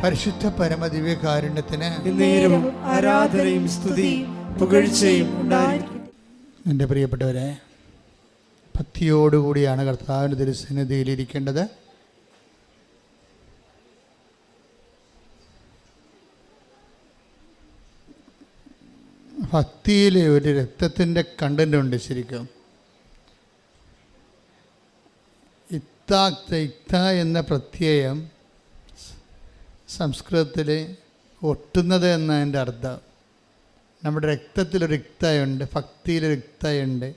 പരിശുദ്ധ പരമദിവ്യകാരുണ്യത്തിന് നേരവും ആരാധനയും സ്തുതിയും പുകഴ്ചയും ഉണ്ടായിരിക്കട്ടെ. എൻ്റെ പ്രിയപ്പെട്ടവരെ, ഭക്തിയോടുകൂടിയാണ് കർത്താവിൻ്റെ തിരുസന്നിധിയിലിരിക്കേണ്ടത്. ഭക്തിയിൽ ഒരു രക്തത്തിൻ്റെ കണ്ടൻ്റ് ഉണ്ട്. ശരിക്കും ഇക്ത എന്ന പ്രത്യയം സംസ്കൃതത്തിൽ ഒട്ടുന്നത് എന്നതിൻ്റെ അർത്ഥം. നമ്മുടെ രക്തത്തിലൊരു ഇക്തയുണ്ട്, ഭക്തിയിലൊരു ഇക്തയുണ്ട്.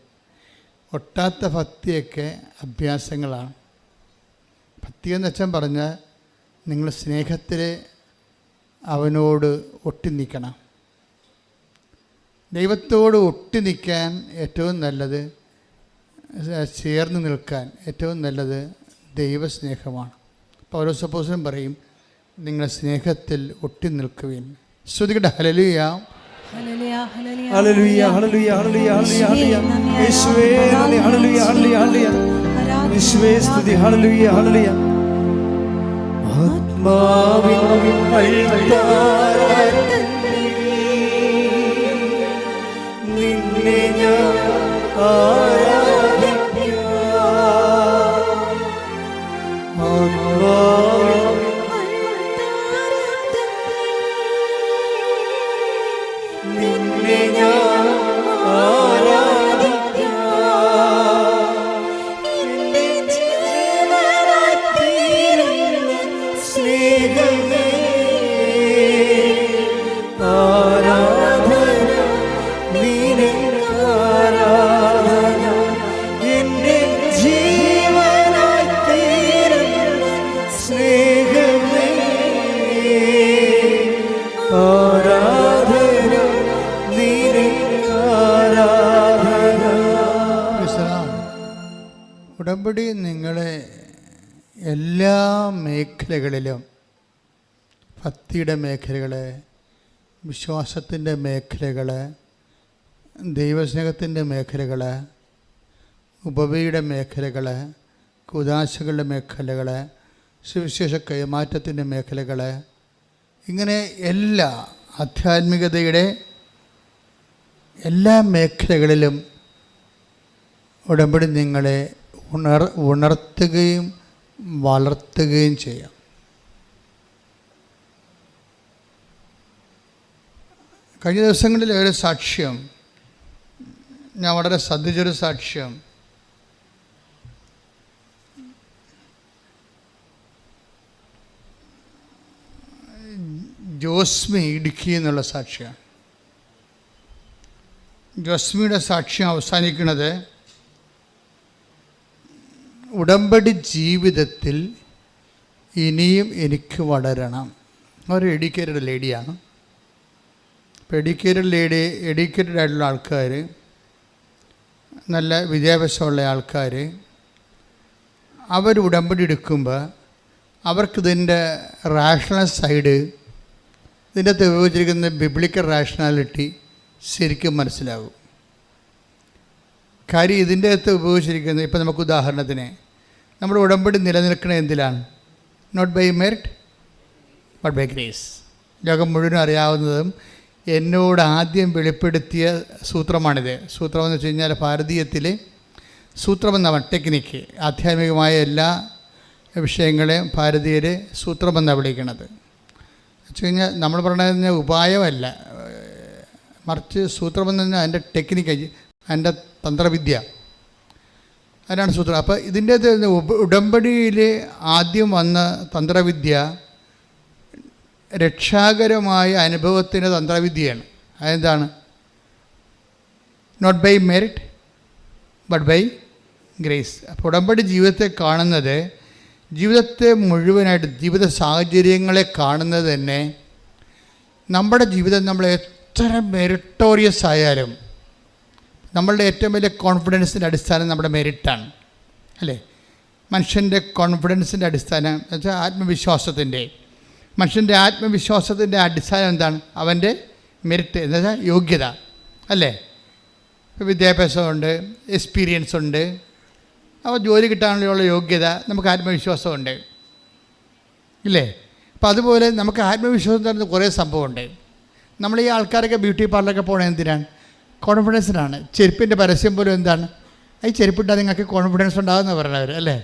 ഒട്ടാത്ത ഭക്തിയൊക്കെ അഭ്യാസങ്ങളാണ്. ഭക്തി എന്ന് വെച്ചാൽ പറഞ്ഞാൽ നിങ്ങൾ സ്നേഹത്തിൽ അവനോട് ഒട്ടി നിൽക്കണം. ദൈവത്തോട് ഒട്ടി നിൽക്കാൻ ഏറ്റവും നല്ലത്, ചേർന്ന് നിൽക്കാൻ ഏറ്റവും നല്ലത് ദൈവസ്നേഹമാണ്. പൗലോസ് അപ്പോസ്തലൻ പറയും, നിങ്ങൾ സ്നേഹത്തിൽ ഒട്ടി നിൽക്കുവിൻ. ശ്രുതികട്ടെ ഹല്ലേലൂയ, ഹല്ലേലൂയ, ഹല്ലേലൂയ, ഹല്ലേലൂയ, ഹല്ലേലൂയ. യേശുവേ നന്ദി, ഹല്ലേലൂയ, ഹല്ലേലൂയ, ഹല്ലേലൂയ. യേശുവേ സ്തുതി, ഹല്ലേലൂയ, ഹല്ലേലൂയ. ആത്മാവിൻ അൾത്താരത്തിൽ നിന്നെ ഞാൻ ആരാധിക്കാം. ആത്മാവിൻ നിന്നെ ഞാൻ ആരാധിക്കാം. എന്റെ ജീവനായി തീരുന്ന സ്നേഹമേ, ആരാധന നിനക്കാരാധന. എന്റെ ജീവനായി തീരുന്ന സ്നേഹമേ, ആരാധന നിനക്കാരാധന. ഉടമ്പടി നിങ്ങളെ എല്ലാ മേഖലകളിലും, ഭക്തിയുടെ മേഖലകൾ, വിശ്വാസത്തിൻ്റെ മേഖലകൾ, ദൈവസ്നേഹത്തിൻ്റെ മേഖലകൾ, ഉപവിയുടെ മേഖലകൾ, കുദാശകളുടെ മേഖലകൾ, സുവിശേഷ കൈമാറ്റത്തിൻ്റെ മേഖലകൾ, ഇങ്ങനെ എല്ലാ ആധ്യാത്മികതയുടെ എല്ലാ മേഖലകളിലും ഉടമ്പടി നിങ്ങളെ ഉണർത്തുകയും വളർത്തുകയും ചെയ്യാം. കഴിഞ്ഞ ദിവസങ്ങളിൽ ഒരു സാക്ഷ്യം, ഞാൻ വളരെ ശ്രദ്ധിച്ചൊരു സാക്ഷ്യം, ജോസ്മി ഇടുക്കി എന്നുള്ള സാക്ഷിയാണ്. ജോസ്മിയുടെ സാക്ഷ്യം അവസാനിക്കുന്നത്, ഉടമ്പടി ജീവിതത്തിൽ ഇനിയും എനിക്ക് വളരണം. ഒരു എഡ്യൂക്കേറ്റഡ് ലേഡിയാണ്. അപ്പോൾ എഡ്യൂക്കേറ്റഡ് ആയിട്ടുള്ള ആൾക്കാർ, നല്ല വിദ്യാഭ്യാസമുള്ള ആൾക്കാർ, അവർ ഉടമ്പടി എടുക്കുമ്പോൾ അവർക്കിതിൻ്റെ റാഷണൽ സൈഡ്, ഇതിൻ്റെ അകത്ത് ഉപയോഗിച്ചിരിക്കുന്ന ബിബ്ലിക്കൽ റാഷണാലിറ്റി ശരിക്കും മനസ്സിലാകും. കാര്യം ഇതിൻ്റെ അകത്ത് ഉപയോഗിച്ചിരിക്കുന്നത്, ഇപ്പോൾ നമുക്ക് ഉദാഹരണത്തിന് നമ്മുടെ ഉടമ്പടി നിലനിൽക്കുന്നത് എന്തിലാണ്? Not by merit but by grace. ലോകം മുഴുവനും അറിയാവുന്നതും എന്നോട് ആദ്യം വെളിപ്പെടുത്തിയ സൂത്രമാണിത്. സൂത്രം എന്ന് വെച്ച് കഴിഞ്ഞാൽ ഭാരതീയത്തിൽ സൂത്രമെന്നാണ് ടെക്നിക്ക്. ആധ്യാത്മികമായ എല്ലാ വിഷയങ്ങളെയും ഭാരതീയർ സൂത്രമെന്നാണ് വിളിക്കുന്നത്. വെച്ച് കഴിഞ്ഞാൽ നമ്മൾ പറയുന്നത് ഉപായമല്ല, മറിച്ച് സൂത്രമെന്ന് പറഞ്ഞാൽ അതിൻ്റെ ടെക്നിക്ക്, അതിൻ്റെ തന്ത്രവിദ്യ, അതിനാണ് സൂത്രം. അപ്പോൾ ഇതിൻ്റെ ഉടമ്പടിയിൽ ആദ്യം വന്ന തന്ത്രവിദ്യ രക്ഷാകരമായ അനുഭവത്തിൻ്റെ തന്ത്രവിദ്യയാണ്. അതെന്താണ്? Not by merit but by grace. അപ്പോൾ ഉടമ്പടി ജീവിതത്തെ കാണുന്നത്, ജീവിതത്തെ മുഴുവനായിട്ട്, ജീവിത സാഹചര്യങ്ങളെ കാണുന്നത് തന്നെ, നമ്മുടെ ജീവിതം നമ്മൾ എത്ര മെറിറ്റോറിയസ് ആയാലും നമ്മളുടെ ഏറ്റവും വലിയ കോൺഫിഡൻസിൻ്റെ അടിസ്ഥാനം നമ്മുടെ മെറിറ്റാണ്, അല്ലേ? മനുഷ്യൻ്റെ കോൺഫിഡൻസിൻ്റെ അടിസ്ഥാനം എന്ന് വെച്ചാൽ ആത്മവിശ്വാസത്തിൻ്റെ, മനുഷ്യൻ്റെ ആത്മവിശ്വാസത്തിൻ്റെ അടിസ്ഥാനം എന്താണ്? അവൻ്റെ മെറിറ്റ് എന്ന് വെച്ചാൽ യോഗ്യത, അല്ലേ? വിദ്യാഭ്യാസമുണ്ട്, എക്സ്പീരിയൻസ് ഉണ്ട്, അപ്പോൾ ജോലി കിട്ടാനുള്ള യോഗ്യത, നമുക്ക് ആത്മവിശ്വാസമുണ്ട്, ഇല്ലേ? അപ്പോൾ അതുപോലെ നമുക്ക് ആത്മവിശ്വാസം തരുന്ന കുറേ സംഭവമുണ്ട്. നമ്മൾ ഈ ആൾക്കാരൊക്കെ ബ്യൂട്ടി പാർലറൊക്കെ പോകണത് എന്തിനാണ്? കോൺഫിഡൻസിനാണ്. ചെരുപ്പിൻ്റെ പരസ്യം പോലും എന്താണ്? ഈ ചെരുപ്പിട്ടാൽ നിങ്ങൾക്ക് കോൺഫിഡൻസ് ഉണ്ടാകുമെന്ന് പറയണവർ അല്ലേ?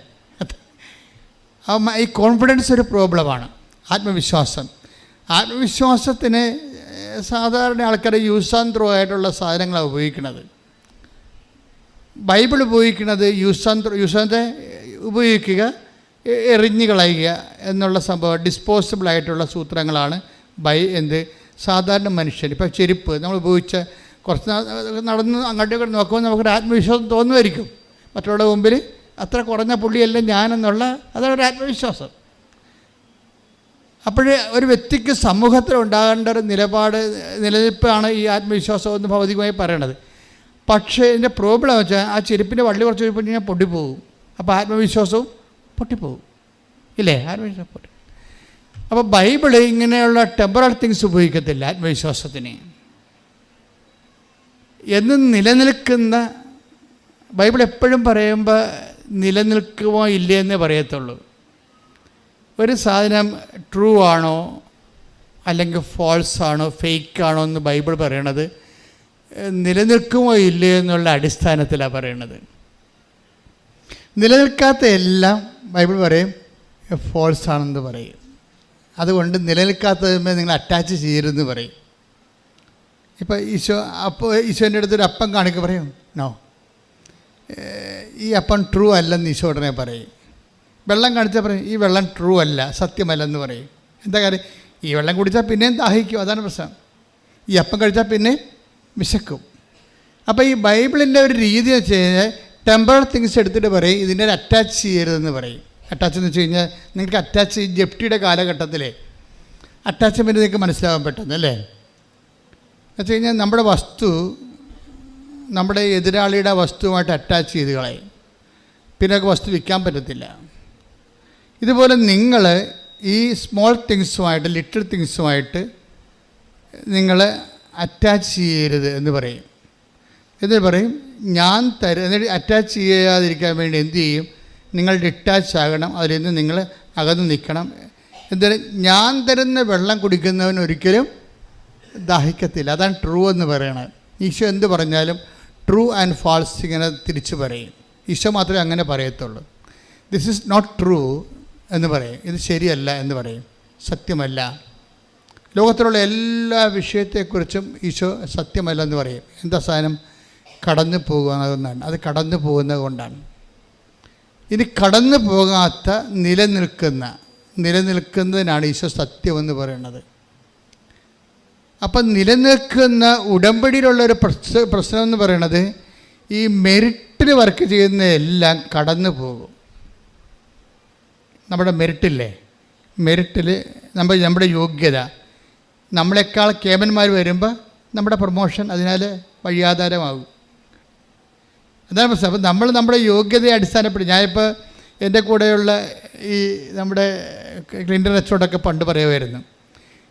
ഈ കോൺഫിഡൻസ് ഒരു പ്രോബ്ലമാണ്. ആത്മവിശ്വാസത്തിന് സാധാരണ ആൾക്കാർ യൂസ് ആൻഡ് ത്രോ ആയിട്ടുള്ള സാധനങ്ങളാണ് ഉപയോഗിക്കുന്നത്. ബൈബിൾ ഉപയോഗിക്കുന്നത് യൂസ് ആൻഡ് ഉപയോഗിക്കുക, എറിഞ്ഞു കളയുക എന്നുള്ള സംഭവം, ഡിസ്പോസിബിളായിട്ടുള്ള സൂത്രങ്ങളാണ് സാധാരണ മനുഷ്യൻ. ഇപ്പോൾ ചെരുപ്പ് നമ്മൾ ഉപയോഗിച്ച കുറച്ച് നടന്ന് അങ്ങോട്ടേക്ക് നോക്കുമ്പോൾ നമുക്കൊരു ആത്മവിശ്വാസം തോന്നുമായിരിക്കും. മറ്റുള്ളവരുടെ മുമ്പിൽ അത്ര കുറഞ്ഞ പുള്ളിയല്ല ഞാനെന്നുള്ള അതൊരു ആത്മവിശ്വാസം. അപ്പോൾ ഒരു വ്യക്തിക്ക് സമൂഹത്തിൽ ഉണ്ടാകേണ്ട ഒരു നിലനിൽപ്പാണ് ഈ ആത്മവിശ്വാസം എന്ന് ഭൗതികമായി പറയണത്. പക്ഷേ ഇതിൻ്റെ പ്രോബ്ലം വെച്ചാൽ ആ ചെരുപ്പിൻ്റെ വള്ളി കുറച്ച് ചെരുപ്പ് കഴിഞ്ഞാൽ പൊട്ടിപ്പോകും. അപ്പോൾ ആത്മവിശ്വാസവും പൊട്ടിപ്പോകും ഇല്ലേ? ആത്മവിശ്വാസം പൊട്ടി. അപ്പോൾ ബൈബിള് ഇങ്ങനെയുള്ള ടെമ്പറൽ തിങ്സ് ഉപയോഗിക്കത്തില്ല ആത്മവിശ്വാസത്തിന്. എന്നും നിലനിൽക്കുന്ന, ബൈബിൾ എപ്പോഴും പറയുമ്പോൾ നിലനിൽക്കുമോ ഇല്ലേ എന്നേ പറയത്തുള്ളൂ. ഒരു സാധനം ട്രൂ ആണോ അല്ലെങ്കിൽ ഫോൾസ് ആണോ ഫേക്കാണോ എന്ന് ബൈബിൾ പറയണത് നിലനിൽക്കുമോ ഇല്ലേ എന്നുള്ള അടിസ്ഥാനത്തിലാണ് പറയണത്. നിലനിൽക്കാത്ത എല്ലാം ബൈബിൾ പറയും ഫോൾസ് ആണെന്ന് പറയും. അതുകൊണ്ട് നിലനിൽക്കാത്തതുമേ നിങ്ങൾ അറ്റാച്ച് ചെയ്യരുതെന്ന് പറയും. ഇപ്പോൾ ഈശോൻ്റെ അടുത്തൊരു അപ്പം കാണിക്കുക പറയും നോ, ഈ അപ്പം ട്രൂ അല്ലെന്ന് ഈശോ ഉടനെ പറയും. വെള്ളം കാണിച്ചാൽ പറയും ഈ വെള്ളം ട്രൂ അല്ല, സത്യമല്ലെന്ന് പറയും. എന്താ കാര്യം? ഈ വെള്ളം കുടിച്ചാൽ പിന്നെയും ദാഹിക്കും, അതാണ് പ്രശ്നം. ഈ അപ്പം കഴിച്ചാൽ പിന്നെ വിശക്കും. അപ്പോൾ ഈ ബൈബിളിൻ്റെ ഒരു രീതി എന്ന് വെച്ച് കഴിഞ്ഞാൽ ടെമ്പറൽ തിങ്സ് എടുത്തിട്ട് പറയും ഇതിൻ്റെ അറ്റാച്ച് ചെയ്യരുതെന്ന് പറയും. അറ്റാച്ച് എന്ന് വെച്ച് കഴിഞ്ഞാൽ നിങ്ങൾക്ക് അറ്റാച്ച് ജപ്തിയുടെ കാലഘട്ടത്തിലെ അറ്റാച്ച്മെൻറ്റ് നിങ്ങൾക്ക് മനസ്സിലാകാൻ പെട്ടെന്ന് അല്ലേ? എന്ന് വെച്ച് കഴിഞ്ഞാൽ നമ്മുടെ വസ്തു നമ്മുടെ എതിരാളിയുടെ വസ്തുവുമായിട്ട് അറ്റാച്ച് ചെയ്ത് കളയും, പിന്നെ വസ്തു വിൽക്കാൻ പറ്റത്തില്ല. ഇതുപോലെ നിങ്ങൾ ഈ സ്മോൾ തിങ്സുമായിട്ട് ലിറ്റിൽ തിങ്സുമായിട്ട് നിങ്ങൾ അറ്റാച്ച് ചെയ്യരുത് എന്ന് പറയും. എന്നിട്ട് പറയും ഞാൻ എന്നിട്ട് അറ്റാച്ച് ചെയ്യാതിരിക്കാൻ വേണ്ടി എന്തു ചെയ്യും? നിങ്ങൾ ഡിറ്റാച്ച് ആകണം, അതിൽ നിന്ന് നിങ്ങൾ അകന്ന് നിൽക്കണം. എന്തായാലും ഞാൻ തരുന്ന വെള്ളം കുടിക്കുന്നവൻ ഒരിക്കലും ദാഹിക്കത്തില്ല. അതാണ് ട്രൂ എന്ന് പറയണത്. ഈശോ എന്ത് പറഞ്ഞാലും ട്രൂ ആൻഡ് ഫാൾസ് ഇങ്ങനെ തിരിച്ച് പറയും. ഈശോ മാത്രമേ അങ്ങനെ പറയത്തുള്ളൂ. ദിസ് ഈസ് നോട്ട് ട്രൂ എന്ന് പറയും, ഇത് ശരിയല്ല എന്ന് പറയും, സത്യമല്ല. ലോകത്തിലുള്ള എല്ലാ വിഷയത്തെക്കുറിച്ചും ഈശോ സത്യമല്ല എന്ന് പറയും. എന്താ സാധനം? കടന്നു പോകുന്നതാണ്. അത് കടന്നു പോകുന്നത് കൊണ്ടാണ്. ഇനി കടന്നു പോകാത്ത നിലനിൽക്കുന്നതിനാണ് ഈശോ സത്യമെന്ന് പറയുന്നത്. അപ്പം നിലനിൽക്കുന്ന ഉടമ്പടിയിലുള്ളൊരു പ്രശ്നം എന്ന് പറയുന്നത് ഈ മെറിറ്റിൽ വർക്ക് ചെയ്യുന്ന എല്ലാം കടന്നു പോകും. നമ്മുടെ മെറിറ്റില്ലേ, മെറിറ്റിൽ നമ്മുടെ യോഗ്യത, നമ്മളെക്കാൾ കേമന്മാർ വരുമ്പോൾ നമ്മുടെ പ്രൊമോഷൻ അതിനാൽ വഴിയാധാരമാകും. അതാണ് പ്രശ്നം. അപ്പം നമ്മുടെ യോഗ്യതയെ അടിസ്ഥാനപ്പെടുത്തി, ഞാനിപ്പോൾ എൻ്റെ കൂടെയുള്ള ഈ നമ്മുടെ ക്ലിൻ്റൺ അച്ചോടൊക്കെ പണ്ട് പറയുമായിരുന്നു,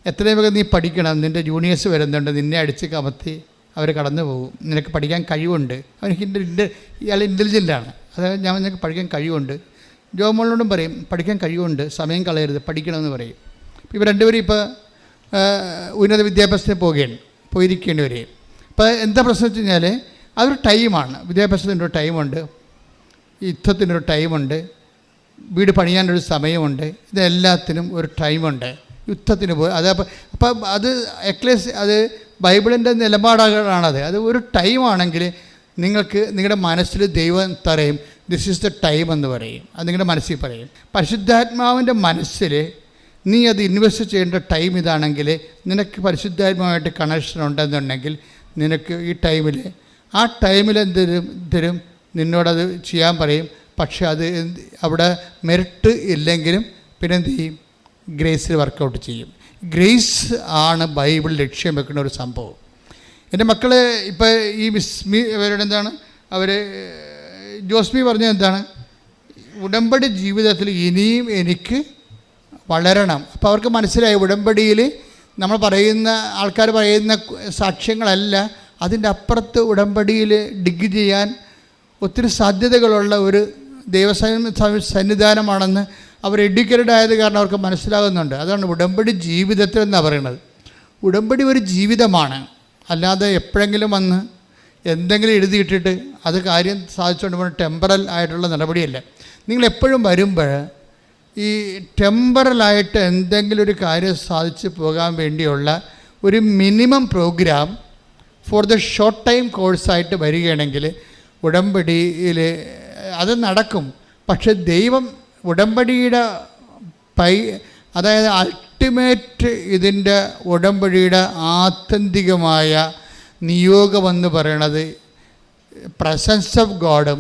എത്രയും വേഗം നീ പഠിക്കണം, നിൻ്റെ ജൂനിയേഴ്സ് വരുന്നുണ്ട്, നിന്നെ അടിച്ച് കമത്തി അവർ കടന്നു പോകും, നിനക്ക് പഠിക്കാൻ കഴിവുണ്ട്. അവന് ഇയാൾ ഇൻ്റലിജൻ്റാണ്, അതായത് നിനക്ക് പഠിക്കാൻ കഴിവുണ്ട്. ജോമോളോടും പറയും പഠിക്കാൻ കഴിവുണ്ട്, സമയം കളയരുത്, പഠിക്കണമെന്ന് പറയും. ഇവർ രണ്ടുപേരും ഇപ്പോൾ ഉന്നത വിദ്യാഭ്യാസത്തിന് പോയിരിക്കേണ്ടി വരും. ഇപ്പോൾ എന്താ പ്രശ്നം വെച്ച് കഴിഞ്ഞാൽ അതൊരു ടൈമാണ്. വിദ്യാഭ്യാസത്തിൻ്റെ ഒരു ടൈമുണ്ട്, യുദ്ധത്തിനൊരു ടൈമുണ്ട്, വീട് പണിയാനൊരു സമയമുണ്ട്, ഇതെല്ലാത്തിനും ഒരു ടൈമുണ്ട്. യുദ്ധത്തിന് പോയി അപ്പം അത് അത് ബൈബിളിൻ്റെ നിലപാടുകളാണത്. അത് ഒരു ടൈമാണെങ്കിൽ നിങ്ങൾക്ക് നിങ്ങളുടെ മനസ്സിൽ ദൈവം തറയും ദിസ് ഈസ് ദ ടൈം എന്ന് പറയും. അത് നിങ്ങളുടെ മനസ്സിൽ പറയും. പരിശുദ്ധാത്മാവിൻ്റെ മനസ്സിൽ നീ അത് ഇൻവെസ്റ്റ് ചെയ്യേണ്ട ടൈം ഇതാണെങ്കിൽ, നിനക്ക് പരിശുദ്ധാത്മാവായിട്ട് കണക്ഷൻ ഉണ്ടെന്നുണ്ടെങ്കിൽ നിനക്ക് ഈ ടൈമിൽ ആ ടൈമിൽ എന്തിനും നിന്നോടത് ചെയ്യാൻ പറയും. പക്ഷെ അത് അവിടെ മെറിറ്റ് ഇല്ലെങ്കിലും പിന്നെ എന്ത് ചെയ്യും? ഗ്രേസിൽ വർക്കൗട്ട് ചെയ്യും. ഗ്രേസ് ആണ് ബൈബിൾ ലക്ഷ്യം വെക്കുന്ന ഒരു സംഭവം. എൻ്റെ മക്കൾ ഇപ്പോൾ ഈ മിസ്മി അവരുടെ എന്താണ് അവർ ജോസ്മി പറഞ്ഞത് എന്താണ്? ഉടമ്പടി ജീവിതത്തിൽ ഇനിയും എനിക്ക് വളരണം. അപ്പോൾ അവർക്ക് മനസ്സിലായി ഉടമ്പടിയിൽ നമ്മൾ പറയുന്ന ആൾക്കാർ പറയുന്ന സാക്ഷ്യങ്ങളല്ല, അതിൻ്റെ അപ്പുറത്ത് ഉടമ്പടിയിൽ ഡിഗ് ചെയ്യാൻ ഒത്തിരി സാധ്യതകളുള്ള ഒരു ദൈവസന്നിധാനമാണെന്ന് അവർ എഡ്യൂക്കേറ്റഡ് ആയത് കാരണം അവർക്ക് മനസ്സിലാകുന്നുണ്ട്. അതാണ് ഉടമ്പടി ജീവിതത്തിൽ എന്നാണ് പറയുന്നത്. ഉടമ്പടി ഒരു ജീവിതമാണ്, അല്ലാതെ എപ്പോഴെങ്കിലും വന്ന് എന്തെങ്കിലും എഴുതിയിട്ടിട്ട് അത് കാര്യം സാധിച്ചുകൊണ്ട് പോകുന്ന ടെമ്പറൽ ആയിട്ടുള്ള നടപടിയല്ല. നിങ്ങളെപ്പോഴും വരുമ്പോൾ ഈ ടെമ്പറലായിട്ട് എന്തെങ്കിലും ഒരു കാര്യം സാധിച്ച് പോകാൻ വേണ്ടിയുള്ള ഒരു minimum programme for the short time കോഴ്സായിട്ട് വരികയാണെങ്കിൽ ഉടമ്പടിയിൽ അത് നടക്കും. പക്ഷെ ദൈവം ഉടമ്പടിയുടെ അതായത് അൾട്ടിമേറ്റ് ഇതിൻ്റെ ഉടമ്പടിയുടെ ആത്യന്തികമായ നിയോഗമെന്ന് പറയണത് പ്രസൻസ് ഓഫ് ഗോഡും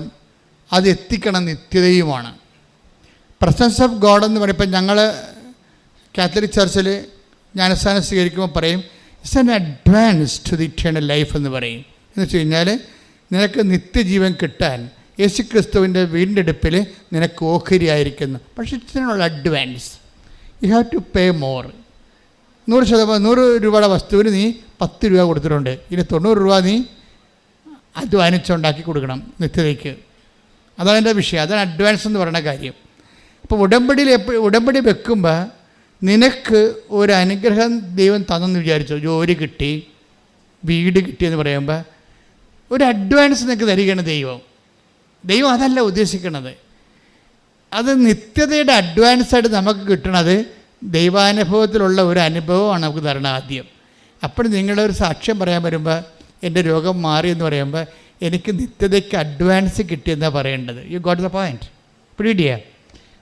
അത് എത്തിക്കണം നിത്യതയുമാണ്. പ്രസൻസ് ഓഫ് ഗോഡ് എന്ന് പറയുമ്പോൾ ഞങ്ങൾ കാത്തലിക് ചർച്ചിൽ ജ്ഞാനസ്ഥാനം സ്വീകരിക്കുമ്പോൾ പറയും it's an advance to the eternal life എന്ന് പറയും. എന്ന് വെച്ച് കഴിഞ്ഞാൽ നിനക്ക് നിത്യജീവൻ കിട്ടാൻ യേശുക്രിസ്തുവിൻ്റെ വീണ്ടെടുപ്പിൽ നിനക്ക് ഓഹരിയായിരിക്കുന്നു. പക്ഷേ ഇതിനുള്ള advance you have to pay more. 100 രൂപയുടെ വസ്തുവിന് നീ 10 രൂപ കൊടുത്തിട്ടുണ്ട്, ഇനി 90 രൂപ നീ അധ്വാനിച്ചുണ്ടാക്കി കൊടുക്കണം നിത്യതയ്ക്ക്. അതാണ് എൻ്റെ വിഷയം, അതാണ് അഡ്വാൻസ് എന്ന് പറയുന്ന കാര്യം. അപ്പോൾ ഉടമ്പടി വെക്കുമ്പോൾ നിനക്ക് ഒരു അനുഗ്രഹം ദൈവം തന്നെന്ന് വിചാരിച്ചോ, ജോലി കിട്ടി, വീട് കിട്ടിയെന്ന് പറയുമ്പോൾ ഒരു അഡ്വാൻസ് നിനക്ക് തരികയാണ് ദൈവം. അതല്ല ഉദ്ദേശിക്കുന്നത്. അത് നിത്യതയുടെ അഡ്വാൻസായിട്ട് നമുക്ക് കിട്ടണത് ദൈവാനുഭവത്തിലുള്ള ഒരു അനുഭവമാണ് നമുക്ക് തരണം ആദ്യം. അപ്പോൾ നിങ്ങളുടെ ഒരു സാക്ഷ്യം പറയാൻ വരുമ്പോൾ എൻ്റെ രോഗം മാറി എന്ന് പറയുമ്പോൾ എനിക്ക് നിത്യതയ്ക്ക് അഡ്വാൻസ് കിട്ടിയെന്നാണ് പറയേണ്ടത്. You got the point. പിടികിട്ടിയ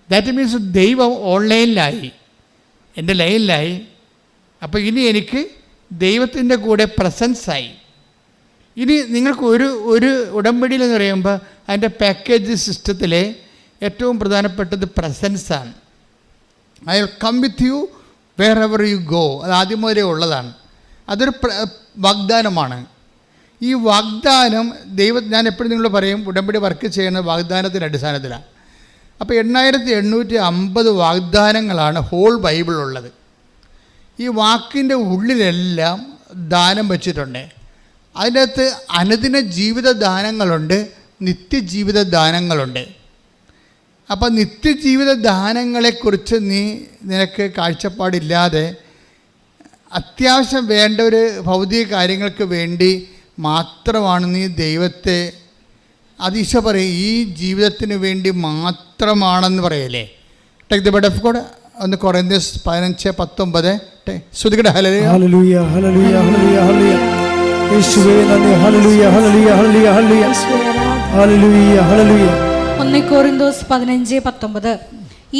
ദാറ്റ് മീൻസ് ദൈവം ഓൺലൈനിലായി, എൻ്റെ ലൈനിലായി. അപ്പോൾ ഇനി എനിക്ക് ദൈവത്തിൻ്റെ കൂടെ പ്രസൻസായി. ഇനി നിങ്ങൾക്ക് ഒരു ഉടമ്പടിയിലെന്ന് പറയുമ്പോൾ അതിൻ്റെ പാക്കേജ് സിസ്റ്റത്തിലെ ഏറ്റവും പ്രധാനപ്പെട്ടത് പ്രസൻസാണ്. I will come with you wherever you go. അത് ആദ്യം മുതലേ ഉള്ളതാണ്. അതൊരു വാഗ്ദാനമാണ്. ഈ വാഗ്ദാനം ഞാൻ എപ്പോഴും നിങ്ങളോട് പറയും ഉടമ്പടി വർക്ക് ചെയ്യുന്ന വാഗ്ദാനത്തിൻ്റെ അടിസ്ഥാനത്തിലാണ്. അപ്പോൾ 8850 വാഗ്ദാനങ്ങളാണ് ഹോൾ ബൈബിളുള്ളത്. ഈ വാക്കിൻ്റെ ഉള്ളിലെല്ലാം ദാനം വച്ചിട്ടുണ്ട്. അതിനകത്ത് അനുദിന ജീവിത ദാനങ്ങളുണ്ട്, നിത്യജീവിത ദാനങ്ങളുണ്ട്. അപ്പോൾ നിത്യജീവിത ദാനങ്ങളെക്കുറിച്ച് നിനക്ക് കാഴ്ചപ്പാടില്ലാതെ അത്യാവശ്യം വേണ്ട ഒരു ഭൗതിക കാര്യങ്ങൾക്ക് വേണ്ടി മാത്രമാണ് നീ ദൈവത്തെ ഈശോ പറയും ഈ ജീവിതത്തിന് വേണ്ടി മാത്രമാണെന്ന് പറയല്ലേ. Take the word of God. ഒന്ന് കൊറിന്ത്യസ് 15:19 ശ്രുതികടെ ഹല്ലേലൂയ ഹല്ലേലൂയ ഹല്ലേലൂയ ഹല്ലേലൂയ യേശുവേ നന്ദി ഹല്ലേലൂയ ഹല്ലേലൂയ ഹല്ലേലൂയ ഹല്ലേലൂയ ഹല്ലേലൂയ. 1 കൊരിന്തോസ് 15:19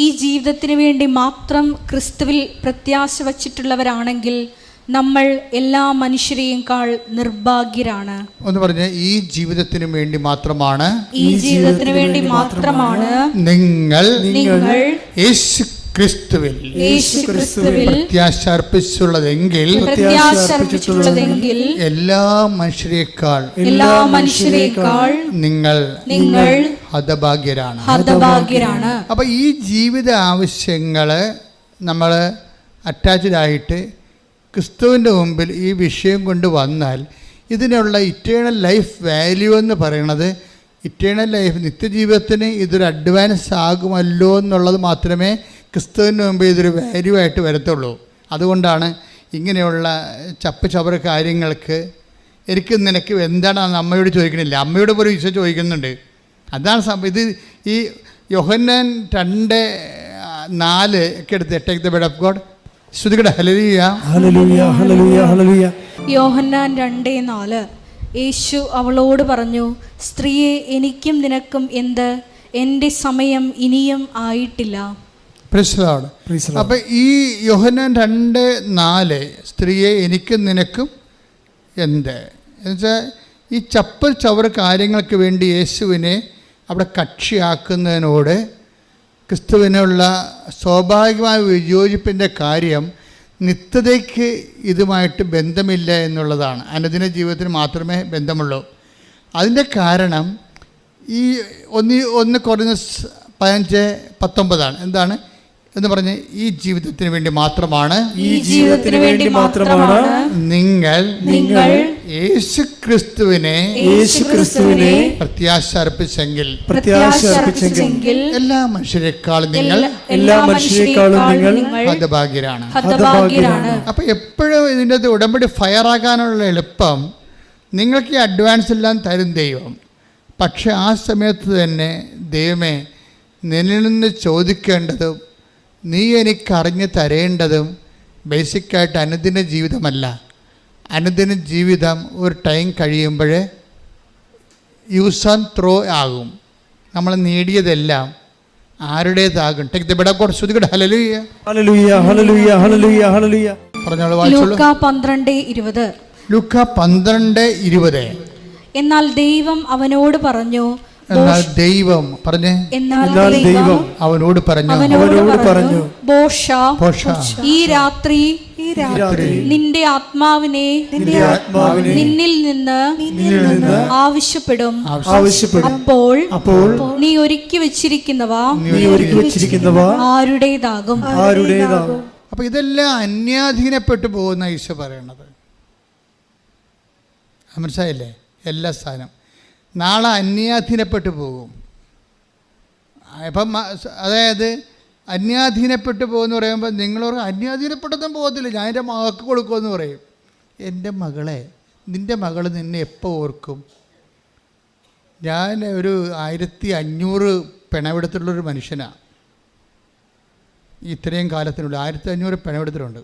ഈ ജീവിതത്തിന് വേണ്ടി മാത്രം ക്രിസ്തുവിൽ പ്രത്യാശ വച്ചിട്ടുള്ളവരാണെങ്കിൽ നമ്മൾ എല്ലാ മനുഷ്യരെയുംക്കാൾ നിർഭാഗ്യരാണ്. ഒന്ന് പറഞ്ഞേ, ഈ ജീവിതത്തിന് വേണ്ടി മാത്രമാണ്, ഈ ജീവിതത്തിന് വേണ്ടി മാത്രമാണ് നിങ്ങൾ യേശുക്രിസ്തുവിൽ പ്രത്യാശ അർപ്പിച്ചുള്ളതെങ്കിൽ എല്ലാ മനുഷ്യരെക്കാൾ നിങ്ങൾ ഹതഭാഗ്യരാണ്. അപ്പോൾ ഈ ജീവിത ആവശ്യങ്ങള് നമ്മൾ അറ്റാച്ച്ഡ് ആയിട്ട് ക്രിസ്തുവിൻ്റെ മുമ്പിൽ ഈ വിഷയം കൊണ്ട് വന്നാൽ ഇതിനുള്ള ഇറ്റേണൽ ലൈഫ് വാല്യൂ എന്ന് പറയുന്നത്, ഇറ്റേണൽ ലൈഫ് നിത്യജീവിതത്തിന് ഇതൊരു അഡ്വാൻസ് ആകുമല്ലോ എന്നുള്ളത് മാത്രമേ ക്രിസ്തുവിൻ്റെ മുമ്പ് ഇതൊരു വാല്യൂ ആയിട്ട് വരത്തുള്ളൂ. അതുകൊണ്ടാണ് ഇങ്ങനെയുള്ള ചപ്പുചവറ് കാര്യങ്ങൾക്ക് നിനക്ക് എന്താണെന്ന് അമ്മയോട് ചോദിക്കണില്ല, അമ്മയോട് പോലും ഈശോ ചോദിക്കുന്നുണ്ട്. അതാണ് ഇത്. ഈ യോഹന്നാൻ 2:4 ഒക്കെ എടുത്ത് take the word of God. ശ്രുതികടെ ഹല്ലേലൂയ ഹല്ലേലൂയ ഹല്ലേലൂയ ഹല്ലേലൂയ. യോഹന്നാൻ 2:4 യേശു അവളോട് പറഞ്ഞു, സ്ത്രീയെ എനിക്കും നിനക്കും എന്ത്? എൻ്റെ സമയം ഇനിയും ആയിട്ടില്ല. അപ്പം ഈ യോഹന്നാൻ 2:4 സ്ത്രീയെ എനിക്കും നിനക്കും എന്ത് എന്നുവെച്ചാൽ ഈ ചവറ് കാര്യങ്ങൾക്ക് വേണ്ടി യേശുവിനെ അവിടെ കക്ഷിയാക്കുന്നതിനോട് ക്രിസ്തുവിനുള്ള സ്വാഭാവികമായ വിയോജിപ്പിൻ്റെ കാര്യം നിത്യതയ്ക്ക് ഇതുമായിട്ട് ബന്ധമില്ല എന്നുള്ളതാണ്. അനുദിന ജീവിതത്തിന് മാത്രമേ ബന്ധമുള്ളൂ. അതിൻ്റെ കാരണം ഈ 1 കൊരിന്തോസ് 15:19 എന്താണ്? എന്ന് പറഞ്ഞ് ഈ ജീവിതത്തിന് വേണ്ടി മാത്രമാണ്, ഈ ജീവിതത്തിന് വേണ്ടി മാത്രമാണ് നിങ്ങൾ യേശുക്രിസ്തുവിനെ പ്രത്യാശ അർപ്പിച്ചെങ്കിൽ എല്ലാ മനുഷ്യരെക്കാളും നിങ്ങൾ ഹതഭാഗ്യരാണ്. അപ്പൊ എപ്പോഴും ഇതിൻ്റെ ഉടമ്പടി ഫയറാകാനുള്ള എളുപ്പം നിങ്ങൾക്ക് ഈ അഡ്വാൻസ് എല്ലാം തരും ദൈവം. പക്ഷെ ആ സമയത്ത് തന്നെ ദൈവമേ, നിന്നിൽ നിന്ന് ചോദിക്കേണ്ടതും നീ എനിക്കറിഞ്ഞ് തരേണ്ടതും ബേസിക്കായിട്ട് അനുദിന ജീവിതമല്ല. അനുദിന ജീവിതം ഒരു ടൈം കഴിയുമ്പോൾ യൂസ് ആൻഡ് ത്രോ ആകും. നമ്മൾ നേടിയതെല്ലാം ആരുടേതാകും. Take the bed of God. ശ്രുതികട ഹല്ലേലൂയ ഹല്ലേലൂയ ഹല്ലേലൂയ ഹല്ലേലൂയ ഹല്ലേലൂയ. പറഞ്ഞോളൂ, വായിച്ചോളൂ. ലൂക്കാ 12:20. ലൂക്കാ 12:20. എന്നാൽ ദൈവം അവനോട് പറഞ്ഞു, അവനോട് പറഞ്ഞു, ഈ രാത്രി നിന്റെ ആത്മാവിനെ നിന്നിൽ നിന്ന് ആവശ്യപ്പെടും. അപ്പോൾ നീ ഒരുക്കി വെച്ചിരിക്കുന്നവ ആരുടേതാകും. അപ്പൊ ഇതെല്ലാം അന്യാധീനപ്പെട്ടു പോകുന്ന ഈശോ പറയണത് മനസ്സിലായില്ലേ? എല്ലാ സ്ഥാനം നാളെ അന്യാധീനപ്പെട്ടു പോകും. അപ്പം അതായത് അന്യാധീനപ്പെട്ടു പോകുമെന്ന് പറയുമ്പോൾ നിങ്ങളോട് അന്യാധീനപ്പെട്ടൊന്നും പോകത്തില്ല, ഞാൻ എൻ്റെ മകൾക്ക് കൊടുക്കുമെന്ന് പറയും. എൻ്റെ മകളെ, നിൻ്റെ മകൾ നിന്നെ എപ്പോൾ ഓർക്കും? ഞാൻ ഒരു 1500 പിണവെടുത്തുള്ളൊരു മനുഷ്യനാണ്. ഇത്രയും കാലത്തിനുള്ളിൽ 1500 പിണവെടുത്തിട്ടുണ്ട്.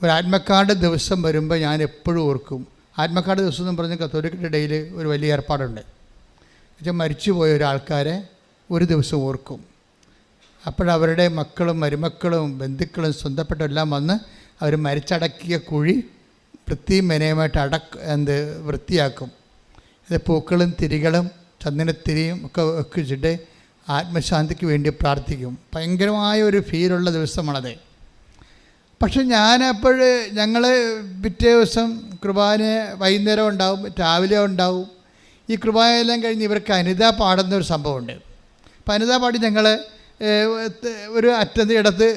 ഒരു ആത്മക്കാരുടെ ദിവസം വരുമ്പോൾ ഞാൻ എപ്പോഴും ഓർക്കും. ആത്മക്കാരുടെ ദിവസം എന്ന് പറഞ്ഞ് കത്തോലിക്കരുടെ ഇടയിൽ ഒരു വലിയ ഏർപ്പാടുണ്ട്. എന്നുവെച്ചാൽ മരിച്ചുപോയ ഒരാൾക്കാരെ ഒരു ദിവസം ഓർക്കും. അപ്പോഴവരുടെ മക്കളും മരുമക്കളും ബന്ധുക്കളും സ്വന്തപ്പെട്ട എല്ലാം വന്ന് അവർ മരിച്ചടക്കിയ കുഴി മെനയുമായിട്ട് വൃത്തിയാക്കും. ഇത് പൂക്കളും തിരികളും ചന്ദനത്തിരിയും ഒക്കെ വെച്ചിട്ട് ആത്മശാന്തിക്ക് വേണ്ടി പ്രാർത്ഥിക്കും. ഭയങ്കരമായ ഒരു ഫീലുള്ള ദിവസമാണത്. പക്ഷെ ഞങ്ങൾ പിറ്റേ ദിവസം കുർബാന വൈകുന്നേരം ഉണ്ടാവും, രാവിലെ ഉണ്ടാവും. ഈ കുർബാനയെല്ലാം കഴിഞ്ഞ് ഇവർക്ക് അനിത പാടുന്ന ഒരു സംഭവമുണ്ട്. അപ്പോൾ അനിത പാടി ഞങ്ങൾ ഒരു അറ്റത്ത് ഇടത്ത്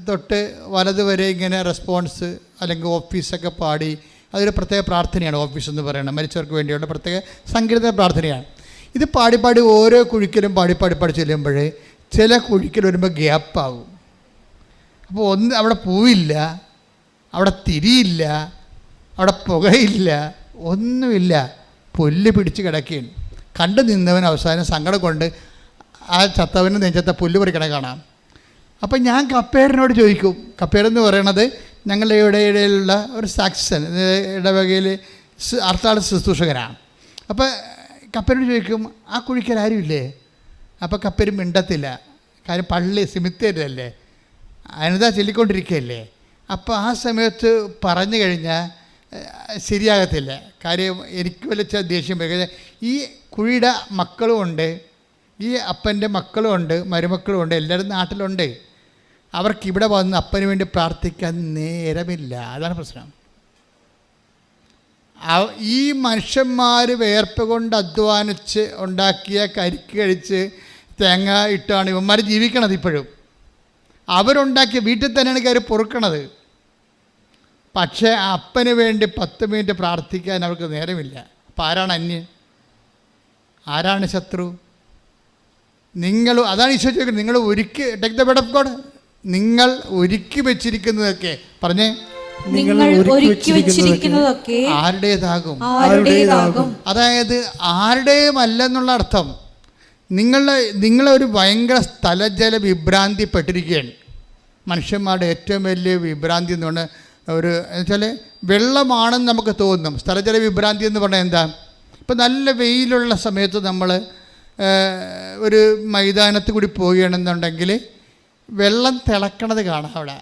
തൊട്ട് വലത് വരെ ഇങ്ങനെ റെസ്പോൺസ് അല്ലെങ്കിൽ ഓഫീസൊക്കെ പാടി, അതൊരു പ്രത്യേക പ്രാർത്ഥനയാണ്. ഓഫീസ് എന്ന് പറയുന്നത് മരിച്ചവർക്ക് വേണ്ടിയുള്ള പ്രത്യേക സംഗീത പ്രാർത്ഥനയാണ്. ഇത് പാടി ഓരോ കുഴിക്കലും പാടി ചെല്ലുമ്പോൾ ചില കുഴിക്കൽ വരുമ്പോൾ ഗ്യാപ്പാകും. അപ്പോൾ അവിടെ പൂവില്ല, അവിടെ തിരിയില്ല, അവിടെ പുകയില്ല, ഒന്നുമില്ല, പുല്ല് പിടിച്ച് കിടക്കുകയാണ്. കണ്ടു നിന്നവൻ അവസാനം സങ്കടം കൊണ്ട് ആ ചത്തവന് നെഞ്ചത്തെ പുല്ല് പറിക്കണ കാണാം. അപ്പം ഞാൻ കപ്പേറിനോട് ചോദിക്കും. കപ്പേറെന്ന് പറയണത് ഞങ്ങളുടെ ഇടയിലുള്ള ഒരു സാക്സൺ ഇടവകയിൽ അർത്ഥാള ശുശ്രൂഷകനാണ്. അപ്പോൾ കപ്പേരോട് ചോദിക്കും, ആ കുഴിക്കൽ ആരും ഇല്ലേ? അപ്പോൾ കപ്പേര് മിണ്ടത്തില്ല. കാര്യം പള്ളി സിമിത്തേരിയല്ലേ, അനിത ചൊല്ലിക്കൊണ്ടിരിക്കുകയല്ലേ. അപ്പോൾ ആ സമയത്ത് പറഞ്ഞു കഴിഞ്ഞാൽ ശരിയാകത്തില്ല. കാര്യം എനിക്ക് വലിയ ദേഷ്യം വരും. ഈ കുഴിയുടെ മക്കളും ഉണ്ട്, ഈ അപ്പൻ്റെ മക്കളും ഉണ്ട്, മരുമക്കളും ഉണ്ട്, എല്ലാവരും നാട്ടിലുണ്ട്. അവർക്കിവിടെ വന്ന് അപ്പന് വേണ്ടി പ്രാർത്ഥിക്കാൻ നേരമില്ല. അതാണ് പ്രശ്നം. ഈ മനുഷ്യന്മാർ വേർപ്പ് കൊണ്ട് അധ്വാനിച്ച് ഉണ്ടാക്കിയ കരിക്ക് കഴിച്ച് തേങ്ങ ഇട്ടാണ് ഇവന്മാർ ജീവിക്കണത്. ഇപ്പോഴും അവരുണ്ടാക്കിയ വീട്ടിൽ തന്നെയാണ് കയറി പൊറുക്കണത്. പക്ഷേ അപ്പന് വേണ്ടി 10 മിനിറ്റ് പ്രാർത്ഥിക്കാൻ അവർക്ക് നേരമില്ല. അപ്പം ആരാണ് അന്യൻ? ആരാണ് ശത്രു? അതാണ് ഈശോ ചോദിക്കുന്നത്. നിങ്ങൾ ഒരുക്കി take the bed of God. നിങ്ങൾ ഒരുക്കി വെച്ചിരിക്കുന്നതൊക്കെ പറഞ്ഞേ, നിങ്ങൾ ഒരുക്കി വെച്ചിരിക്കുന്നതൊക്കെ ആരുടേതാകും. അതായത് ആരുടേയുമല്ലെന്നുള്ള അർത്ഥം. നിങ്ങളൊരു ഭയങ്കര സ്ഥലജല വിഭ്രാന്തിപ്പെട്ടിരിക്കുകയാണ്. മനുഷ്യന്മാരുടെ ഏറ്റവും വലിയ വിഭ്രാന്തി എന്ന് പറഞ്ഞാൽ എന്നുവെച്ചാൽ വെള്ളമാണെന്ന് നമുക്ക് തോന്നും. സ്ഥലജല വിഭ്രാന്തി എന്ന് പറഞ്ഞാൽ എന്താ? ഇപ്പം നല്ല വെയിലുള്ള സമയത്ത് നമ്മൾ ഒരു മൈതാനത്ത് കൂടി പോവുകയാണെന്നുണ്ടെങ്കിൽ വെള്ളം തിളക്കണത് കാണാം. അവിടെ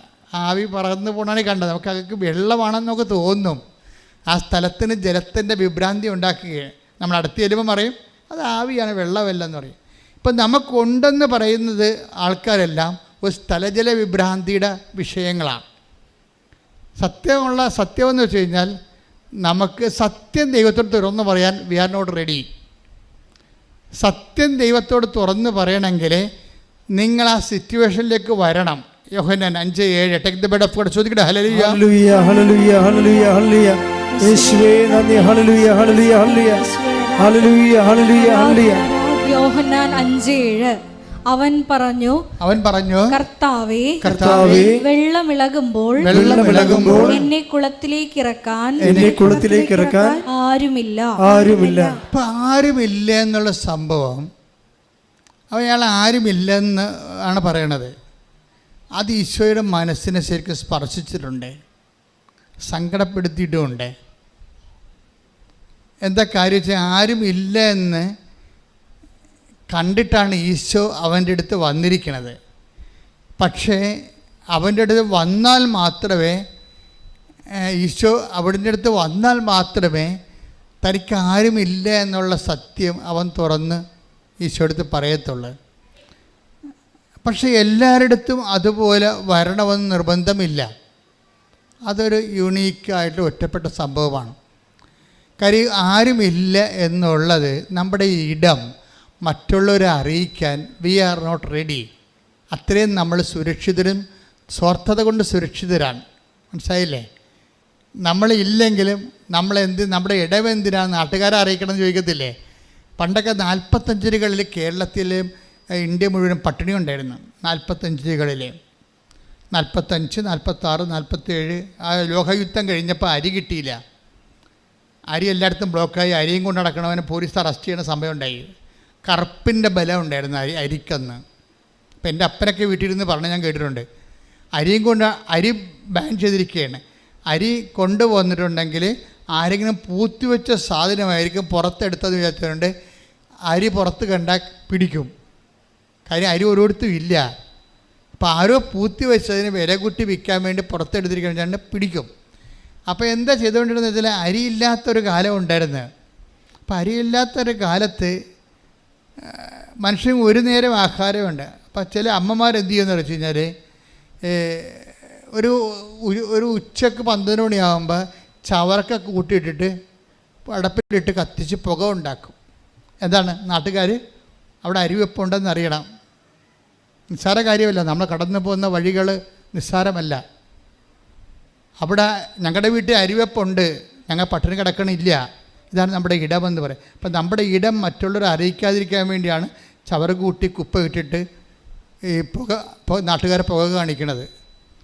ആവി പറന്ന് പോകണാണ് കണ്ടത്. നമുക്ക് അതൊക്കെ വെള്ളമാണെന്ന് നമുക്ക് തോന്നും. ആ സ്ഥലത്തിന് ജലത്തിൻ്റെ വിഭ്രാന്തി ഉണ്ടാക്കുകയാണ്. നമ്മൾ അടുത്ത് ചെല്ലുമ്പോൾ പറയും അത് ആവിയാണ്, വെള്ളമല്ലെന്ന് പറയും. ഇപ്പം നമുക്കുണ്ടെന്ന് പറയുന്നത് ആൾക്കാരെല്ലാം ഒരു സ്ഥലജല വിഭ്രാന്തിയുടെ വിഷയങ്ങളാണ്. സത്യമെന്ന് വെച്ച് കഴിഞ്ഞാൽ നമുക്ക് സത്യം ദൈവത്തോട് തുറന്ന് പറയാൻ വി ആർ നോട്ട് റെഡി. സത്യം ദൈവത്തോട് തുറന്ന് പറയണമെങ്കിൽ നിങ്ങൾ ആ സിറ്റുവേഷനിലേക്ക് വരണം. Yohannan 5:7 take the bed of God. ചോദിക്കട്ടെ ഹല്ലേലൂയ ഹല്ലേലൂയ ഹല്ലേലൂയ ഹല്ലേലൂയ ഹല്ലേലൂയ. യേശുവേ നന്ദി. ഹല്ലേലൂയ ഹല്ലേലൂയ ഹല്ലേലൂയ ഹല്ലേലൂയ ഹല്ലേലൂയ ഹല്ലേലൂയ. യോഹന്നാൻ 5:7 അവൻ പറഞ്ഞു കർത്താവേ വെള്ളമിളകുമ്പോൾ എന്നെ കുളത്തിലേക്ക് ഇറക്കാൻ ആരുമില്ല. അപ്പൊ ആരുമില്ല എന്നുള്ള സംഭവം അയാൾ ആരുമില്ലെന്ന് ആണ് പറയണത്. അത് ഈശോയുടെ മനസ്സിനെ ശരിക്കും സ്പർശിച്ചിട്ടുണ്ട്, സങ്കടപ്പെടുത്തിയിട്ടുമുണ്ട്. എന്താ കാര്യം വെച്ചാൽ ആരുമില്ല എന്ന് കണ്ടിട്ടാണ് ഈശോ അവൻ്റെ അടുത്ത് വന്നിരിക്കുന്നത്. പക്ഷേ അവൻ്റെ അടുത്ത് വന്നാൽ മാത്രമേ ഈശോ അവിടുത്തെ അടുത്ത് വന്നാൽ മാത്രമേ തനിക്ക് ആരുമില്ല എന്നുള്ള സത്യം അവൻ തുറന്ന് ഈശോ അടുത്ത് പറയത്തുള്ളൂ. പക്ഷേ എല്ലാവരുടെ അടുത്തും അതുപോലെ വരണമെന്ന് നിർബന്ധമില്ല. അതൊരു യുണീക്കായിട്ട് ഒറ്റപ്പെട്ട സംഭവമാണ്. കാര്യം ആരുമില്ല എന്നുള്ളത് നമ്മുടെ ഇടം മറ്റുള്ളവരെ അറിയിക്കാൻ വി ആർ നോട്ട് റെഡി. അത്രയും നമ്മൾ സുരക്ഷിതരും സ്വാർത്ഥത കൊണ്ട് സുരക്ഷിതരാണ്. മനസ്സിലായില്ലേ? നമ്മളില്ലെങ്കിലും നമ്മുടെ ഇടമെന്തിനാണ് നാട്ടുകാരെ അറിയിക്കണം എന്ന് ചോദിക്കത്തില്ലേ? പണ്ടൊക്കെ 45കളിൽ കേരളത്തിലും ഇന്ത്യ മുഴുവൻ പട്ടിണി ഉണ്ടായിരുന്നു. 45കളിൽ 45, 46, 47 ആ ലോകയുദ്ധം കഴിഞ്ഞപ്പോൾ അരി കിട്ടിയില്ല. അരി എല്ലായിടത്തും ബ്ലോക്കായി. അരിയും കൊണ്ട് നടക്കണവനെ പോലീസ് അറസ്റ്റ് ചെയ്യുന്ന സമയം ഉണ്ടായി. കറുപ്പിൻ്റെ ബലം ഉണ്ടായിരുന്നു അരിക്കെന്ന്. ഇപ്പം എൻ്റെ അപ്പനൊക്കെ വീട്ടിലിരുന്ന് പറഞ്ഞ് ഞാൻ കേട്ടിട്ടുണ്ട്. അരിയും കൊണ്ട് അരി ബാൻ ചെയ്തിരിക്കുകയാണ്. അരി കൊണ്ടുവന്നിട്ടുണ്ടെങ്കിൽ ആരെങ്കിലും പൂത്തിവെച്ച സാധനമായിരിക്കും പുറത്തെടുത്തതെന്ന് വിചാരിച്ചിട്ടുണ്ട്. അരി പുറത്ത് കണ്ടാൽ പിടിക്കും. കാര്യം അരി ഓരോരുത്തും ഇല്ല. അപ്പോൾ ആരോ പൂത്തി വെച്ചതിന് വില കൂട്ടി വിൽക്കാൻ വേണ്ടി പുറത്തെടുത്തിരിക്കുകയാണെങ്കിൽ പിടിക്കും. അപ്പോൾ എന്താ ചെയ്തുകൊണ്ടിരുന്നത് വെച്ചാൽ അരിയില്ലാത്തൊരു കാലം ഉണ്ടായിരുന്നു. അപ്പോൾ അരിയില്ലാത്തൊരു കാലത്ത് മനുഷ്യന് ഒരു നേരം ആഹാരമുണ്ട്. അപ്പോൾ ചില അമ്മമാരെന്ത് ചെയ്യുമെന്ന് വെച്ച് കഴിഞ്ഞാൽ ഒരു ഉച്ചക്ക് 12 മണിയാകുമ്പോൾ ചവറൊക്കെ കൂട്ടിയിട്ടിട്ട് അടപ്പിലിട്ട് കത്തിച്ച് പുക ഉണ്ടാക്കും. എന്താണ് നാട്ടുകാർ അവിടെ അരിവെപ്പുണ്ടെന്ന് അറിയണം. നിസ്സാര കാര്യമല്ല. നമ്മൾ കടന്നു പോകുന്ന വഴികൾ നിസ്സാരമല്ല. അവിടെ ഞങ്ങളുടെ വീട്ടിൽ അരിവെപ്പുണ്ട്, ഞങ്ങൾ പട്ടിണി കിടക്കണില്ല. ഇതാണ് നമ്മുടെ ഇടമെന്ന് പറയും. അപ്പം നമ്മുടെ ഇടം മറ്റുള്ളവരെ അറിയിക്കാതിരിക്കാൻ വേണ്ടിയാണ് ചവറ് കൂട്ടി കുപ്പ ഇട്ടിട്ട് ഈ നാട്ടുകാരെ പുക കാണിക്കണത്.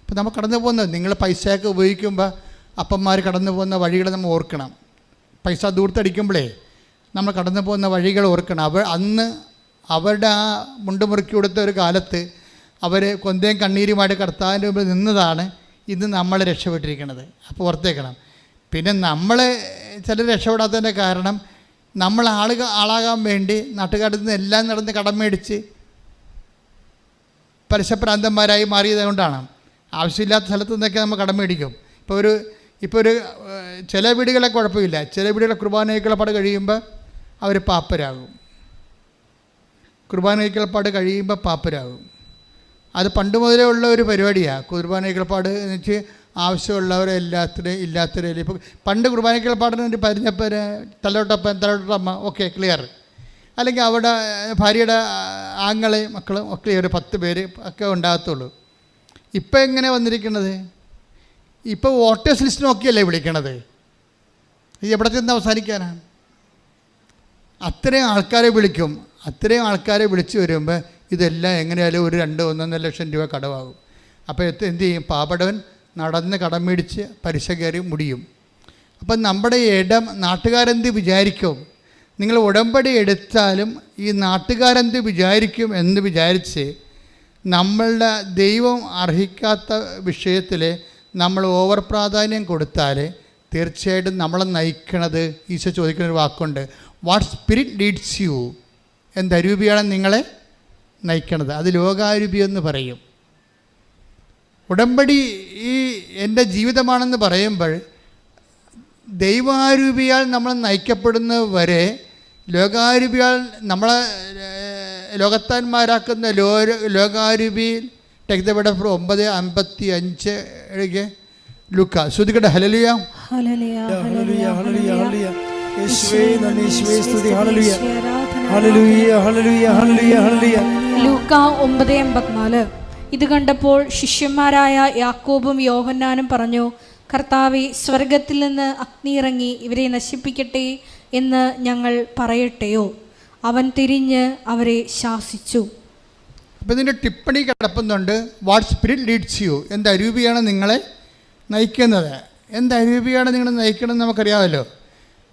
അപ്പം നമ്മൾ കടന്നു പോകുന്നത് നിങ്ങൾ പൈസയൊക്കെ ഉപയോഗിക്കുമ്പോൾ അപ്പന്മാർ കടന്നു പോകുന്ന വഴികൾ നമ്മൾ ഓർക്കണം. പൈസ ദൂരത്തടിക്കുമ്പോഴേ നമ്മൾ കടന്നു പോകുന്ന വഴികൾ ഓർക്കണം. അന്ന് അവരുടെ ആ മുണ്ടുമുറുക്കി കൊടുത്ത ഒരു കാലത്ത് അവർ കൊന്തയും കണ്ണീരുമായിട്ട് കർത്താവിൻ്റെ മുമ്പിൽ നിന്നതാണ് ഇന്ന് നമ്മൾ രക്ഷപ്പെട്ടിരിക്കുന്നത്. അപ്പോൾ ഓർത്തേക്കണം. പിന്നെ നമ്മൾ ചിലർ രക്ഷപ്പെടാത്തതിൻ്റെ കാരണം നമ്മൾ ആളാകാൻ വേണ്ടി നാട്ടുകാരിൽ നിന്ന് എല്ലാം നടന്ന് കടം മേടിച്ച് പരസ്യപ്രാന്തന്മാരായി മാറിയത് കൊണ്ടാണ്. ആവശ്യമില്ലാത്ത സ്ഥലത്തു നിന്നൊക്കെ നമ്മൾ കടം മേടിക്കും. ഇപ്പോൾ ഒരു ചില വീടുകളെ കുഴപ്പമില്ല. ചില വീടുകളെ കുർബാനയ്ക്കുള്ളപ്പാട് കഴിയുമ്പോൾ അവർ പാപ്പരാകും. കുർബാനയ്ക്കുള്ളപ്പാട് കഴിയുമ്പോൾ പാപ്പരാകും. അത് പണ്ട് മുതലേ ഉള്ള ഒരു പരിപാടിയാണ്. കുർബാനയ്ക്കുള്ളപ്പാട് എന്ന് വെച്ച് ആവശ്യമുള്ളവരെ ഇല്ലാത്തവരെ ഇപ്പോൾ പണ്ട് കുർബാനയ്ക്കുള്ളപ്പാടിന് വേണ്ടി പരിഞ്ഞപ്പൻ തലയോട്ടമ്മ ഓക്കെ ക്ലിയർ. അല്ലെങ്കിൽ അവിടെ ഭാര്യയുടെ ആങ്ങളെയും മക്കളും ഒക്കെ ഒരു 10 പേര് ഒക്കെ ഉണ്ടാകത്തുള്ളൂ. ഇപ്പം എങ്ങനെ വന്നിരിക്കുന്നത്? ഇപ്പോൾ വോട്ടേഴ്സ് ലിസ്റ്റ് നോക്കിയല്ലേ വിളിക്കണത്. ഇത് എവിടെ ചെന്ന് അവസാനിക്കാനാണ്? അത്രയും ആൾക്കാരെ വിളിക്കും. അത്രയും ആൾക്കാരെ വിളിച്ച് വരുമ്പോൾ ഇതെല്ലാം എങ്ങനെയായാലും ഒരു 2-1.5 ലക്ഷം രൂപ കടമാകും. അപ്പോൾ എന്ത് ചെയ്യും? പാവപ്പെട്ടവൻ നടന്ന് കടം മേടിച്ച് പലിശ കയറി മുടിയും. അപ്പം നമ്മുടെ ഇടം നാട്ടുകാരെന്ത് വിചാരിക്കും? നിങ്ങൾ ഉടമ്പടി എടുത്താലും ഈ നാട്ടുകാരെന്ത് വിചാരിക്കും എന്ന് വിചാരിച്ച് നമ്മളുടെ ദൈവം അർഹിക്കാത്ത വിഷയത്തിൽ നമ്മൾ ഓവർ പ്രാധാന്യം കൊടുത്താൽ തീർച്ചയായിട്ടും നമ്മളെ നയിക്കണത് ഈശോ ചോദിക്കുന്നൊരു വാക്കുണ്ട്, വാട്ട് സ്പിരിറ്റ് ലീഡ്സ് യു. എന്തരൂപിയാണ് നിങ്ങളെ നയിക്കണത്? അത് ലോകാരൂപി എന്ന് പറയും. ഉടമ്പടി ഈ എൻ്റെ ജീവിതമാണെന്ന് പറയുമ്പോൾ ദൈവാരൂപിയാൽ നമ്മൾ നയിക്കപ്പെടുന്നവരെ ലോകാരൂപിയാൽ നമ്മളെ ലോകത്താന്മാരാക്കുന്ന ലോകാരൂപിയിൽ take the word of 9:55 Luka. ശ്രുതികട്ടെ ഹല്ലേലൂയ ഹല്ലേലൂയ ഹല്ലേലൂയ ഹല്ലേലൂയ. യേശുവേ നന്ദി, യേശുവേ സ്തുതി. ഹല്ലേലൂയ ഹല്ലേലൂയ ഹല്ലേലൂയ ഹല്ലേലൂയ ഹല്ലേലൂയ. ലൂക്ക 9:84. ഇത് കണ്ടപ്പോൾ ശിഷ്യന്മാരായ യാക്കോബും യോഹന്നാനും പറഞ്ഞു, കർത്താവേ, സ്വർഗത്തിൽ നിന്ന് അഗ്നി ഇറങ്ങി ഇവരെ നശിപ്പിക്കട്ടെ എന്ന് ഞങ്ങൾ പറയട്ടെയോ? അവൻ തിരിഞ്ഞ് അവരെ ശാസിച്ചു. അപ്പോൾ ഇതിൻ്റെ ടിപ്പണി കിടപ്പുന്നുണ്ട്. What spirit leads you? എന്ത് അരൂപിയാണ് നിങ്ങളെ നയിക്കുന്നത്? എന്ത് അരൂപിയാണ് നിങ്ങളെ നയിക്കണമെന്ന് നമുക്കറിയാമല്ലോ.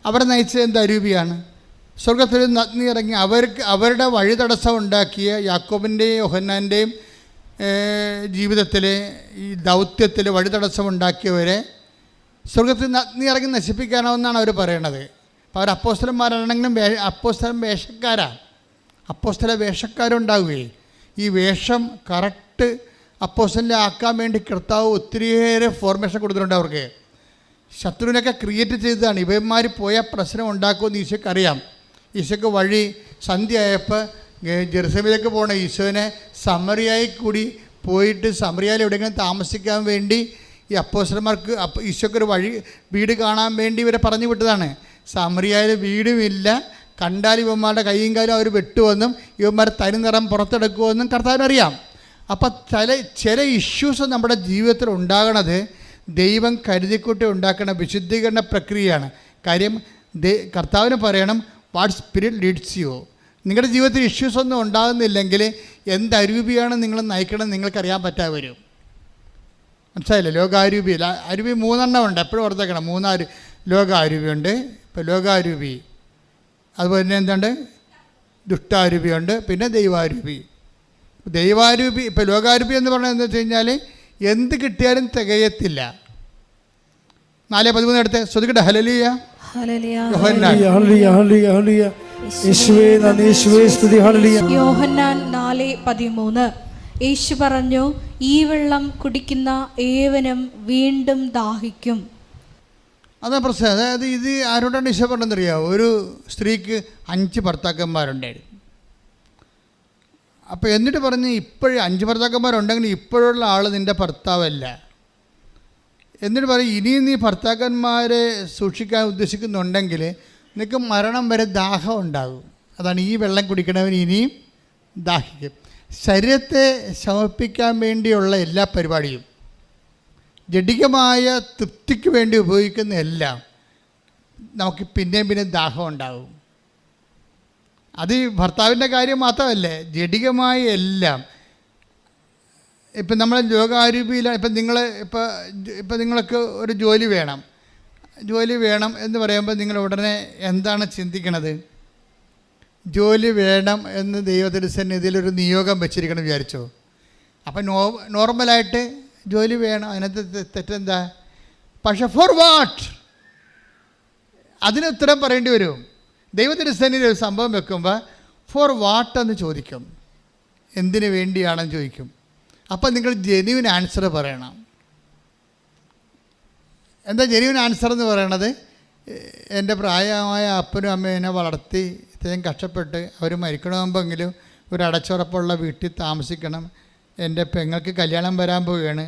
അവരെ നയിച്ചത് എന്ത് അരൂപിയാണ്? സ്വർഗത്തിൽ നിന്ന് അഗ്നി ഇറങ്ങി അവരുടെ വഴി തടസ്സം ഉണ്ടാക്കിയ യാക്കോബിൻ്റെയും യോഹന്നാൻ്റെയും ജീവിതത്തിലെ ഈ ദൗത്യത്തിൽ വഴി തടസ്സം ഉണ്ടാക്കിയവരെ സ്വർഗത്തിൽ നിന്ന് അഗ്നി ഇറങ്ങി നശിപ്പിക്കാനാവെന്നാണ് അവർ പറയണത്. അപ്പോൾ അവർ അപ്പോസ്തലന്മാരാണെങ്കിലും അപ്പോസ്തല വേഷക്കാരുണ്ടാവുകയും ഈ വേഷം കറക്റ്റ് അപ്പോസ്തലനെ ആക്കാൻ വേണ്ടി കർത്താവ് ഒത്തിരിയേറെ ഫോർമേഷൻ കൊടുത്തിട്ടുണ്ട്. അവർക്ക് ശത്രുവിനൊക്കെ ക്രിയേറ്റ് ചെയ്തതാണ്. ഇവന്മാർ പോയാൽ പ്രശ്നം ഉണ്ടാക്കുമെന്ന് ഈശോയ്ക്ക് അറിയാം. ഈശോയ്ക്ക് വഴി സന്ധ്യയായപ്പോൾ ജെറുസലേമിലേക്ക് പോകണ ഈശോനെ സമറിയായി കൂടി പോയിട്ട് സമറിയായിൽ എവിടെയെങ്കിലും താമസിക്കാൻ വേണ്ടി ഈ അപ്പോസ്തലന്മാർക്ക് ഈശോയ്ക്കൊരു വീട് കാണാൻ വേണ്ടി ഇവരെ പറഞ്ഞു വിട്ടതാണ്. സമറിയായിൽ വീടുമില്ല, കണ്ടാൽ ഇവന്മാരുടെ കൈയും കാലും അവർ വെട്ടുമെന്നും ഇവന്മാർ തനി നിറം പുറത്തെടുക്കുമെന്നും കർത്താവിനറിയാം. അപ്പം ചില ഇഷ്യൂസ് നമ്മുടെ ജീവിതത്തിൽ ഉണ്ടാകണത് ദൈവം കരുതിക്കൂട്ടി ഉണ്ടാക്കുന്ന വിശുദ്ധീകരണ പ്രക്രിയയാണ്. കാര്യം കർത്താവിന് പറയണം, വാട്ട് സ്പിരിറ്റ് ലീഡ്സ് യു. നിങ്ങളുടെ ജീവിതത്തിൽ ഇഷ്യൂസ് ഒന്നും ഉണ്ടാകുന്നില്ലെങ്കിൽ എന്ത് അരൂപിയാണ് നിങ്ങൾ നയിക്കണം നിങ്ങൾക്കറിയാൻ പറ്റാതെ വരും. മനസ്സിലായില്ലേ? ലോകാരൂപി അരൂപി 3 ഉണ്ട്. എപ്പോഴും ഓർത്തേക്കണം. 3 ലോകാരൂപിയുണ്ട്. ഇപ്പോൾ ലോകാരൂപി, അതുപോലെ തന്നെ എന്തുണ്ട്, ദുഷ്ടാരൂപിയുണ്ട്, പിന്നെ ദൈവാരൂപി. ഇപ്പോൾ ലോകാരൂപി എന്ന് പറഞ്ഞാൽ എന്താ വെച്ച് കഴിഞ്ഞാൽ എന്ത് കിട്ടിയാലും തികയത്തില്ല. 4:13 എടുത്ത് ശ്രദ്ധിക്കട്ടെ. ഹല്ലേലൂയ, യോഹന്നാൻ 4:13. യേശു പറഞ്ഞു, ഈ വെള്ളം കുടിക്കുന്ന ഏവനും വീണ്ടും ദാഹിക്കും. അതാ പ്രശ്നം. അതായത് ഇത് ആരോടാണ് ഈശോ പറഞ്ഞതെന്നറിയാമോ? ഒരു സ്ത്രീക്ക് 5 ഭർത്താക്കന്മാരുണ്ടായിരുന്നു. അപ്പോൾ എന്നിട്ട് പറഞ്ഞ്, ഇപ്പോഴും 5 ഭർത്താക്കന്മാരുണ്ടെങ്കിൽ ഇപ്പോഴുള്ള ആൾ നിൻ്റെ ഭർത്താവല്ല. എന്നിട്ട് പറയും, ഇനിയും നീ ഭർത്താക്കന്മാരെ സൂക്ഷിക്കാൻ ഉദ്ദേശിക്കുന്നുണ്ടെങ്കിൽ നിനക്ക് മരണം വരെ ദാഹം ഉണ്ടാകും. അതാണ് ഈ വെള്ളം കുടിക്കണവൻ ഇനിയും ദാഹിക്കും. ശരീരത്തെ ശമിപ്പിക്കാൻ വേണ്ടിയുള്ള എല്ലാ പരിപാടിയും, ജഡികമായ തൃപ്തിക്ക് വേണ്ടി ഉപയോഗിക്കുന്ന എല്ലാം നമുക്ക് പിന്നെയും ദാഹം ഉണ്ടാകും. അത് ഭർത്താവിൻ്റെ കാര്യം മാത്രമല്ലേ, ജഡികമായ എല്ലാം. ഇപ്പം നമ്മൾ ലോകാരൂപിയിലാണ്. ഇപ്പം നിങ്ങൾക്ക് ഒരു ജോലി വേണം എന്ന് പറയുമ്പോൾ നിങ്ങൾ ഉടനെ എന്താണ് ചിന്തിക്കണത്? ജോലി വേണം എന്ന് ദൈവത്തിൻ്റെ സന്നിധിയിലൊരു നിയോഗം വെച്ചിരിക്കണം വിചാരിച്ചോ. അപ്പം നോർമലായിട്ട് ജോലി വേണം, അതിനകത്ത് തെറ്റെന്താ? പക്ഷെ ഫോർ വാട്ട്? അതിന് ഉത്തരം പറയേണ്ടി വരും. ദൈവത്തിൻ്റെ സന്നിധിയിൽ ഒരു സംഭവം വെക്കുമ്പോൾ ഫോർ വാട്ട് എന്ന് ചോദിക്കും, എന്തിനു വേണ്ടിയാണെന്ന് ചോദിക്കും. അപ്പം നിങ്ങൾ ജെന്യുവൻ ആൻസർ പറയണം. എന്താ ജെന്യുവൻ ആൻസർ എന്ന് പറയണത്? എൻ്റെ പ്രായമായ അപ്പനും അമ്മയും എന്നെ വളർത്തി ഇത്രയും കഷ്ടപ്പെട്ട് അവർ മരിക്കണമെങ്കിലും ഒരു അടച്ചുറപ്പുള്ള വീട്ടിൽ താമസിക്കണം. എൻ്റെ പെങ്ങൾക്ക് കല്യാണം വരാൻ പോവുകയാണ്.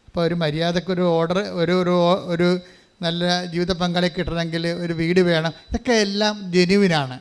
അപ്പോൾ ഒരു മര്യാദക്കൊരു ഓർഡർ, ഒരു നല്ല ജീവിത പങ്കാളി കിട്ടണമെങ്കിൽ ഒരു വീട് വേണം. ഇതൊക്കെ എല്ലാം ജെന്യുവിനാണ്.